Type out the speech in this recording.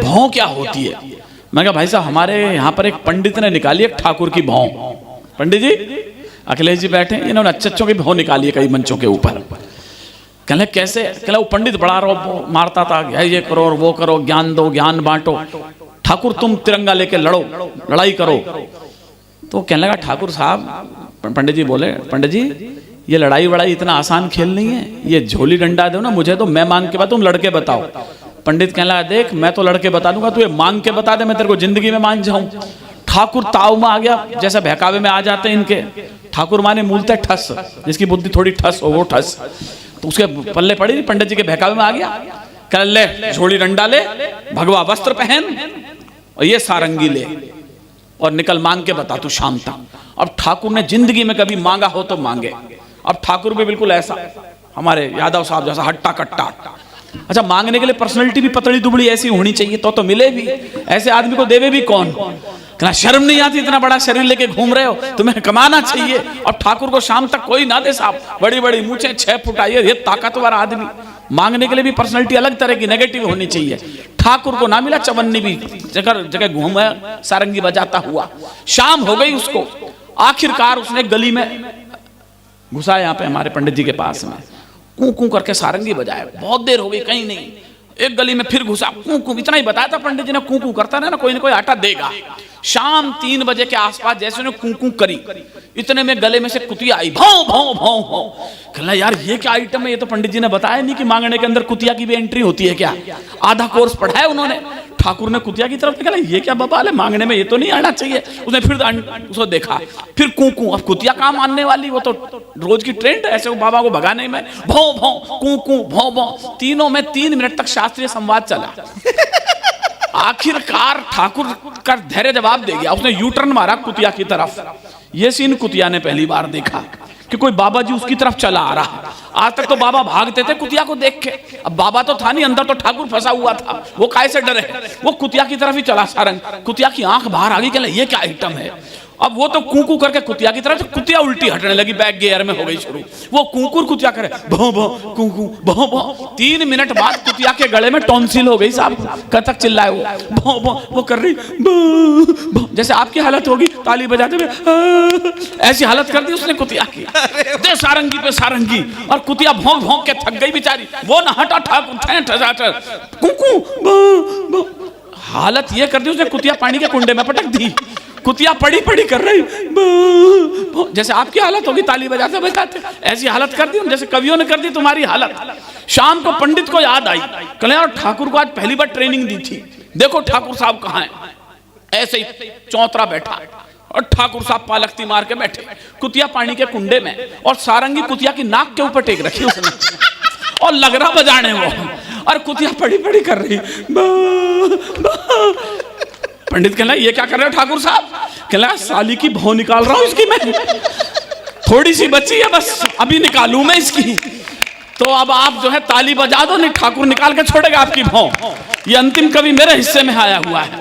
भौं क्या होती है? मैं कहा भाई साहब हमारे यहाँ पर एक पंडित ने निकाली एक ठाकुर की भौं। पंडित जी अखिलेश जी बैठे, इन्होंने अच्छे की भौं निकाली है कई मंचों के ऊपर। कहले कैसे? कहले वो पंडित बड़ा रो मारता था, ये करो और वो करो, ज्ञान दो ज्ञान बांटो, ठाकुर तुम तिरंगा लेके लड़ो, लड़ाई करो। तो कहने लगा ठाकुर साहब, पंडित जी बोले पंडित जी ये लड़ाई वड़ाई इतना आसान खेल नहीं है, ये झोली डंडा दो ना मुझे तो मैं मांग के बाद तुम लड़के बताओ। पंडित कहने लगा देख मैं तो लड़के बता दूंगा, तू ये मांग के बता दे, मैं तेरे को जिंदगी में मान जाऊं। ठाकुर ताव में आ गया, जैसे बहकावे में आ जाते हैं इनके। ठाकुर माने मूलते ठस, जिसकी बुद्धि थोड़ी ठस हो वो ठस, तो उसके पल्ले पड़ी, पंडित जी के बहकावे में आ गया। कह ले झोली डंडा ले, भगवा वस्त्र पहन और ये सारंगी ले और निकल मांग के बता तू शाम तक। अब ठाकुर ने जिंदगी में कभी मांगा हो तो मांगे। अब ठाकुर भी बिल्कुल ऐसा हमारे यादव साहब जैसा हट्टा कट्टा। अच्छा मांगने के लिए पर्सनैलिटी भी पतली दुबड़ी ऐसी होनी चाहिए तो मिले भी, ऐसे आदमी को देवे भी कौन? कहना शर्म नहीं आती, इतना बड़ा शरीर लेके घूम रहे हो, तुम्हें कमाना चाहिए। और ठाकुर को शाम तक कोई ना दे साहब, बड़ी बड़ी मूछें 6 फुट आई, ये ताकतवर आदमी। मांगने के लिए भी पर्सनैलिटी अलग तरह की नेगेटिव होनी चाहिए। ठाकुर को ना मिला चवन्नी भी, जगह जगह घूमा सारंगी बजाता हुआ। शाम हो गई उसको, आखिरकार उसने गली में घुसा, यहाँ पे हमारे पंडित जी के पास में, कूं कूं करके सारंगी बजाया। बहुत देर हो गई कहीं नहीं, एक गली में फिर घुसा, कूं कूं, इतना ही बताया था पंडित जी ने, कूं कूं करता ना कोई ना कोई आटा देगा। शाम 3 बजे के आसपास जैसे उन्हें कूं कूं करी, इतने में गले में से कुतिया आई, भौं भौं भौं भौं। कहला यार ये क्या आइटम है, ये तो पंडित जी ने बताया नहीं कि मांगने के अंदर कुतिया की भी एंट्री होती है क्या? आधा कोर्स पढ़ा है उन्होंने। ठाकुर ने कुतिया की तरफ देखा, ये क्या बवाल है, मांगने में ये तो नहीं आना चाहिए। उसने फिर उसको देखा, फिर कूं कूं। अब कुतिया कहाँ मानने वाली, वो तो रोज की ट्रेंड है ऐसे बाबा को भगाने में। भौं भौं कूं कूं भौं भौं, तीनों में 3 मिनट तक शास्त्रीय संवाद चला। आखिरकार ठाकुर का धैर्य जवाब दे गया, उसने यू टर्न मारा कुतिया की तरफ। ये सीन कुतिया ने पहली बार देखा कि कोई बाबा जी उसकी तरफ चला आ रहा। आज तक तो बाबा भागते थे कुतिया को देख के, अब बाबा तो था नहीं, अंदर तो ठाकुर फंसा हुआ था, वो काहे से डरे? वो कुतिया की तरफ ही चला सारंग। कुतिया की आंख बाहर आ गई, कहले ये क्या आइटम है। अब वो तो कूकू करके कुतिया की तरफ, तो कुतिया उल्टी हटने लगी, बैक गियर में हो गई शुरू। वो कूकुर कुतिया करे, भौं भौं कूकू भौं भौं। 3 मिनट बाद कुतिया के गले में टॉन्सिल हो गई साहब, कब तक चिल्लाए वो, भौं भौं वो कर रही, भौं जैसे आपकी हालत होगी ताली बजाते हुए, ऐसी हालत कर दी उसने कुतिया की। दे सारंगी पे सारंगी, और कुतिया भौंक भौंक के थक गई बेचारी। वो ना हटा ठाकुर, कूकू हालत ये कर दी उसने, कुतिया पानी के कुंडे में पटक दी। कुतिया पड़ी पड़ी कर रही, जैसे आपकी हालत होगी ताली बजाते बजाते, ऐसी हालत कर दी जैसे कवियों ने कर दी तुम्हारी हालत। शाम को पंडित को याद आई, कहले यार ठाकुर को आज पहली बार ट्रेनिंग दी थी, देखो ठाकुर साहब कहाँ हैं। ऐसे ही चौतरा बैठा और ठाकुर साहब पालकती मार के बैठे, कुतिया पानी के कुंडे में, और सारंगी कुतिया की नाक के ऊपर टेक रखी उसने, और लग रहा बजाने वो, और कुतिया पड़ी पड़ी कर रही। पंडित कहला ये क्या कर रहे हो ठाकुर साहब? कहला साली की भौं निकाल रहा हूं इसकी मैं, थोड़ी सी बची है बस, अभी निकालूं मैं इसकी। तो अब आप जो है ताली बजा दो, नहीं ठाकुर निकाल के छोड़ेगा आपकी भौं। ये अंतिम कवि मेरे हिस्से में आया हुआ है।